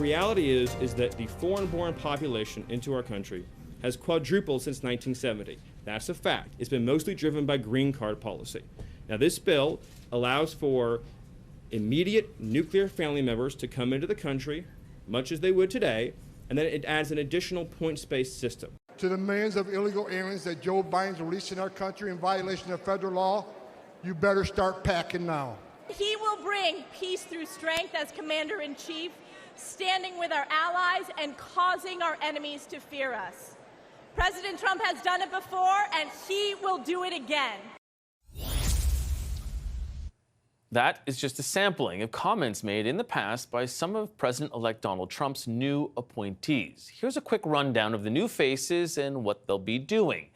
reality is that the foreign-born population into our country has quadrupled since 1970. That's a fact. It's been mostly driven by green card policy. Now, this bill allows for immediate nuclear family members to come into the country, much as they would today, and then it adds an additional points-based system. To the millions of illegal aliens that Joe Biden's releasing our country in violation of federal law, you better start packing now. He will bring peace through strength as Commander-in-Chief, standing with our allies and causing our enemies to fear us. President Trump has done it before, and he will do it again. That is just a sampling of comments made in the past by some of President-elect Donald Trump's new appointees. Here's a quick rundown of the new faces and what they'll be doing.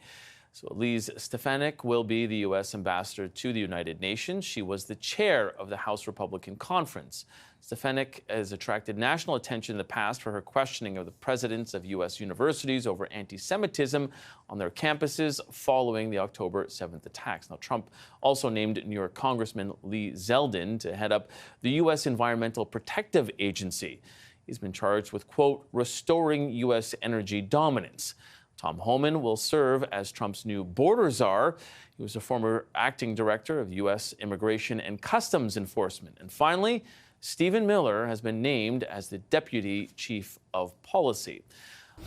So Elise Stefanik will be the U.S. ambassador to the United Nations. She was the chair of the House Republican Conference. Stefanik has attracted national attention in the past for her questioning of the presidents of U.S. universities over anti-Semitism on their campuses following the October 7th attacks. Now, Trump also named New York Congressman Lee Zeldin to head up the U.S. Environmental Protective Agency. He's been charged with, quote, restoring U.S. energy dominance. Tom Homan will serve as Trump's new border czar. He was a former acting director of U.S. Immigration and Customs Enforcement. And finally, Stephen Miller has been named as the Deputy Chief of Policy.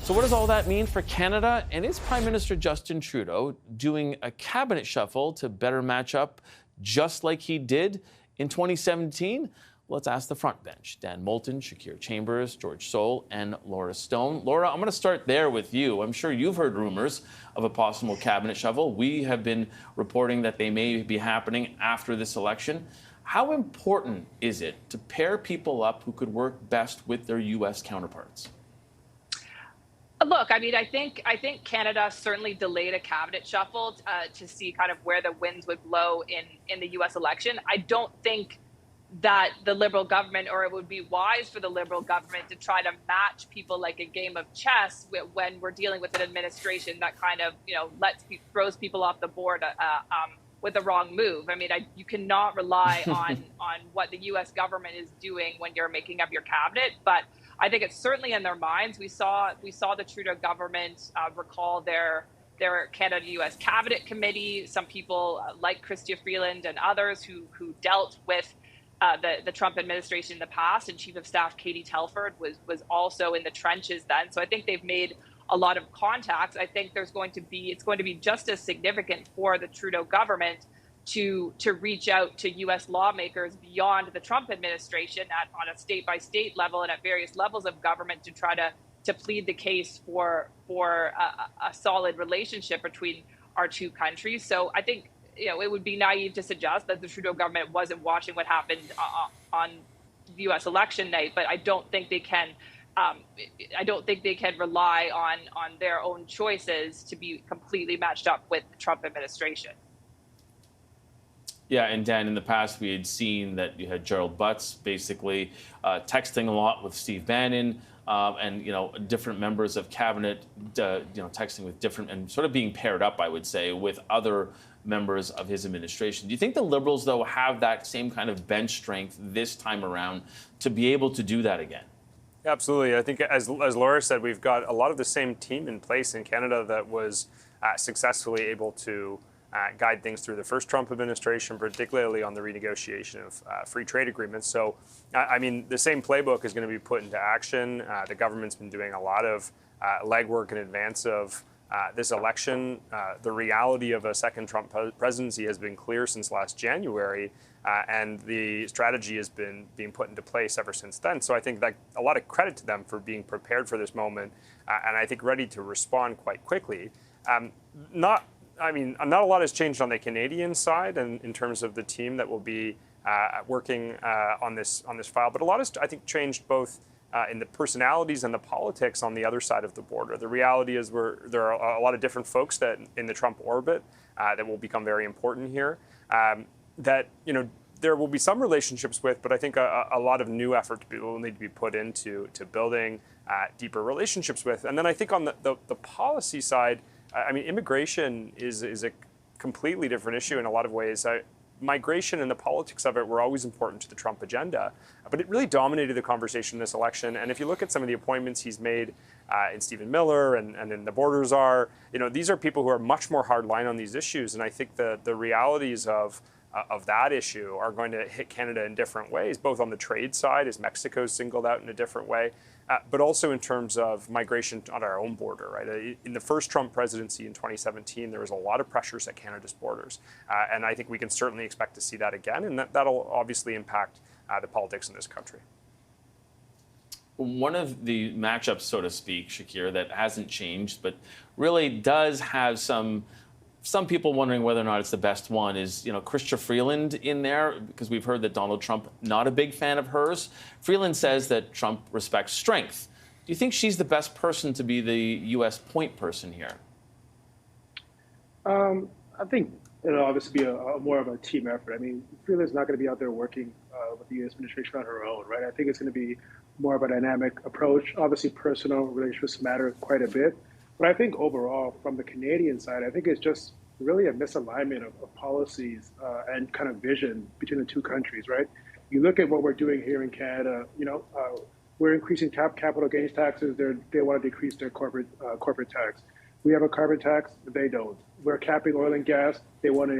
So what does all that mean for Canada? And is Prime Minister Justin Trudeau doing a cabinet shuffle to better match up just like he did in 2017? Let's ask the front bench. Dan Moulton, Shakir Chambers, George Soule, and Laura Stone. Laura, I'm going to start there with you. I'm sure you've heard rumors of a possible cabinet shuffle. We have been reporting that they may be happening after this election. How important is it to pair people up who could work best with their U.S. counterparts? Look, I mean, I think Canada certainly delayed a cabinet shuffle to see kind of where the winds would blow in the U.S. election. I don't think that the Liberal government, or it would be wise for the Liberal government to try to match people like a game of chess when we're dealing with an administration that kind of, throws people off the board with a wrong move. I mean, you cannot rely on what the U.S. government is doing when you're making up your cabinet, but I think it's certainly in their minds. We saw the Trudeau government recall their Canada-U.S. cabinet committee. Some people like Chrystia Freeland and others who dealt with the Trump administration in the past, and Chief of Staff Katie Telford was also in the trenches then. So I think they've made a lot of contacts. I think it's going to be just as significant for the Trudeau government to reach out to U.S. lawmakers beyond the Trump administration on a state-by-state level and at various levels of government to try to plead the case for a solid relationship between our two countries. So I think it would be naive to suggest that the Trudeau government wasn't watching what happened on the U.S. election night, but I don't think they can. I don't think they can rely on their own choices to be completely matched up with the Trump administration. Yeah, and Dan, in the past, we had seen that you had Gerald Butts basically texting a lot with Steve Bannon, and different members of cabinet, texting with different and sort of being paired up, I would say, with other members of his administration. Do you think the Liberals, though, have that same kind of bench strength this time around to be able to do that again? Absolutely. I think, as Laura said, we've got a lot of the same team in place in Canada that was successfully able to guide things through the first Trump administration, particularly on the renegotiation of free trade agreements. So, I mean, the same playbook is going to be put into action. The government's been doing a lot of legwork in advance of this election. The reality of a second Trump presidency has been clear since last January, and the strategy has been being put into place ever since then. So I think that a lot of credit to them for being prepared for this moment, and I think ready to respond quite quickly. Not a lot has changed on the Canadian side, and in terms of the team that will be working on this file, but a lot has, I think, changed both in the personalities and the politics on the other side of the border. The reality is there are a lot of different folks that in the Trump orbit that will become very important here. That there will be some relationships with, but I think a lot of new effort will need to be put into building deeper relationships with. And then I think on the policy side, I mean, immigration is a completely different issue in a lot of ways. migration and the politics of it were always important to the Trump agenda, but it really dominated the conversation in this election. And if you look at some of the appointments he's made in Stephen Miller and in the border czar, these are people who are much more hardline on these issues. And I think the realities of that issue are going to hit Canada in different ways, both on the trade side, as Mexico's singled out in a different way, but also in terms of migration on our own border, right? In the first Trump presidency in 2017, there was a lot of pressures at Canada's borders. And I think we can certainly expect to see that again, and that'll obviously impact the politics in this country. One of the matchups, so to speak, Shakir, that hasn't changed, but really does have some people wondering whether or not it's the best one is, Chrystia Freeland in there, because we've heard that Donald Trump, not a big fan of hers. Freeland says that Trump respects strength. Do you think she's the best person to be the U.S. point person here? I think it'll obviously be more of a team effort. I mean, Freeland's not going to be out there working with the U.S. administration on her own, right? I think it's going to be more of a dynamic approach. Obviously, personal relationships matter quite a bit. But I think overall, from the Canadian side, I think it's just really a misalignment of policies and kind of vision between the two countries, right? You look at what we're doing here in Canada, we're increasing capital gains taxes. They want to decrease their corporate tax. We have a carbon tax. They don't. We're capping oil and gas. They want to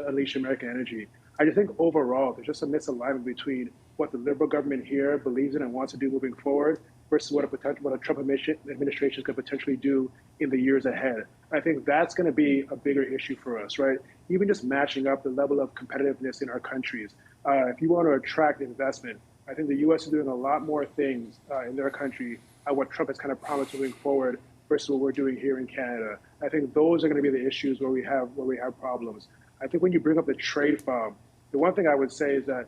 unleash American energy. I just think overall, there's just a misalignment between what the Liberal government here believes in and wants to do moving forward versus what a Trump administration could potentially do in the years ahead. I think that's going to be a bigger issue for us, right? Even just matching up the level of competitiveness in our countries. If you want to attract investment, I think the U.S. is doing a lot more things in their country what Trump has kind of promised moving forward versus what we're doing here in Canada. I think those are going to be the issues where we have problems. I think when you bring up the trade farm, the one thing I would say is that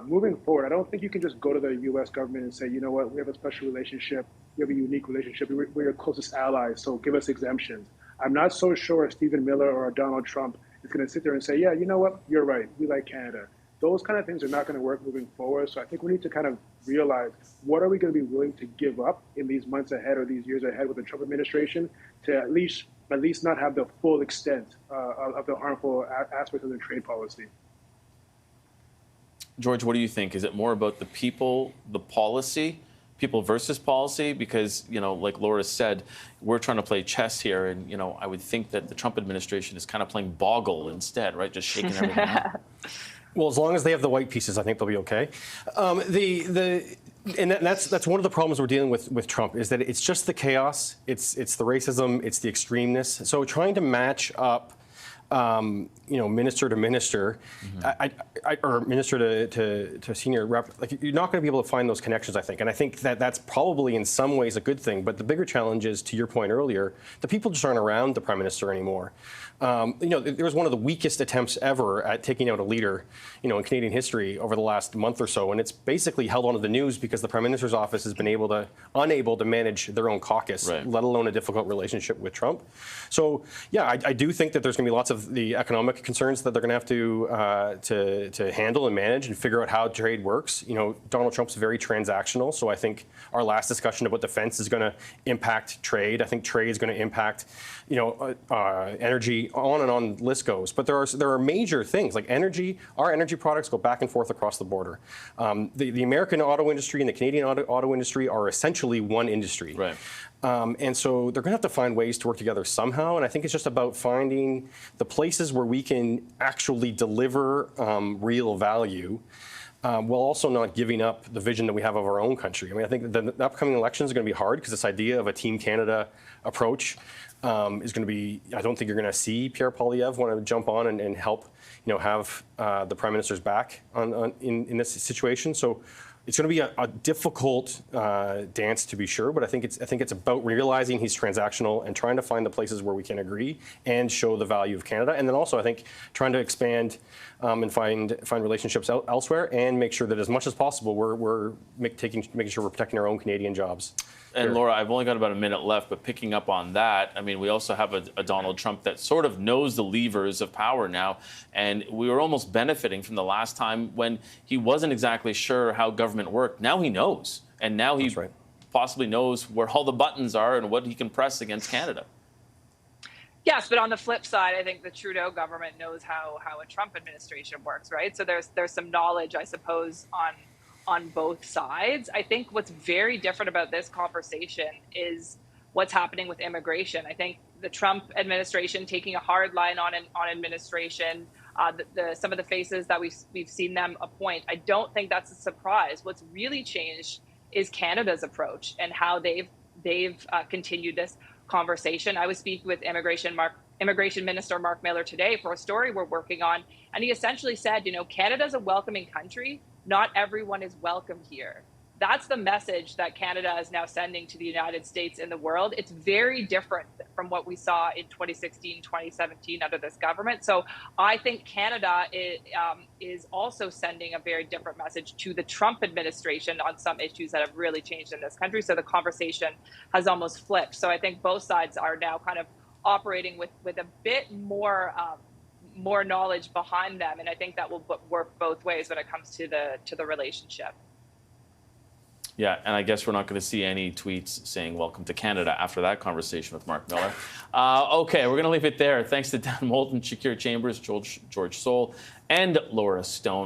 moving forward, I don't think you can just go to the U.S. government and say, you know what, we have a special relationship, we have a unique relationship, we're your closest allies, so give us exemptions. I'm not so sure Stephen Miller or Donald Trump is going to sit there and say, yeah, you know what, you're right, we like Canada. Those kind of things are not going to work moving forward. So I think we need to kind of realize what are we going to be willing to give up in these months ahead or these years ahead with the Trump administration to at least not have the full extent of the harmful aspects of the trade policy. George, what do you think? Is it more about the people, the policy, people versus policy? Because, like Laura said, we're trying to play chess here. And, I would think that the Trump administration is kind of playing boggle instead, right? Just shaking everything up. Well, as long as they have the white pieces, I think they'll be okay. And that's one of the problems we're dealing with Trump is that it's just the chaos. It's the racism. It's the extremeness. So trying to match up minister to minister, or minister to senior rep, like you're not going to be able to find those connections, I think. And I think that that's probably in some ways a good thing. But the bigger challenge is, to your point earlier, the people just aren't around the prime minister anymore. There was one of the weakest attempts ever at taking out a leader, in Canadian history over the last month or so, and it's basically held onto the news because the prime minister's office has been unable to manage their own caucus, right, let alone a difficult relationship with Trump. So, yeah, I do think that there's going to be lots of the economic concerns that they're going to have to handle and manage and figure out how trade works. Donald Trump's very transactional, so I think our last discussion about defense is going to impact trade. I think trade is going to impact, energy. On and on the list goes. But there are major things like energy. Our energy products go back and forth across the border. The American auto industry and the Canadian auto industry are essentially one industry. Right. And so they're going to have to find ways to work together somehow. And I think it's just about finding the places where we can actually deliver real value, while also not giving up the vision that we have of our own country. I mean, I think the upcoming elections are going to be hard because this idea of a Team Canada approach is going to be, I don't think you're going to see Pierre Poilievre want to jump on and help, have the Prime Minister's back in this situation. So it's going to be a difficult dance, to be sure, but I think it's about realizing he's transactional and trying to find the places where we can agree and show the value of Canada. And then also, I think, trying to expand and find relationships elsewhere and make sure that as much as possible we're making sure we're protecting our own Canadian jobs. And Laura, I've only got about a minute left, but picking up on that, I mean, we also have a Donald Trump that sort of knows the levers of power now, and we were almost benefiting from the last time when he wasn't exactly sure how government worked. Now he knows, and now he possibly knows where all the buttons are and what he can press against Canada. Yes, but on the flip side, I think the Trudeau government knows how a Trump administration works, right? So there's some knowledge, I suppose, on both sides. I think what's very different about this conversation is what's happening with immigration. I think the Trump administration taking a hard line on administration, some of the faces that we've seen them appoint. I don't think that's a surprise. What's really changed is Canada's approach and how they've continued this conversation. I was speaking with Immigration Minister Mark Miller today for a story we're working on, and he essentially said, Canada's a welcoming country. Not everyone is welcome here. That's the message that Canada is now sending to the United States and the world. It's very different from what we saw in 2016, 2017 under this government. So I think Canada is also sending a very different message to the Trump administration on some issues that have really changed in this country. So the conversation has almost flipped. So I think both sides are now kind of operating with a bit more knowledge behind them. And I think that will work both ways when it comes to the relationship. Yeah, and I guess we're not going to see any tweets saying welcome to Canada after that conversation with Mark Miller. Okay, we're going to leave it there. Thanks to Dan Moulton, Shakir Chambers, George Soule, and Laura Stone.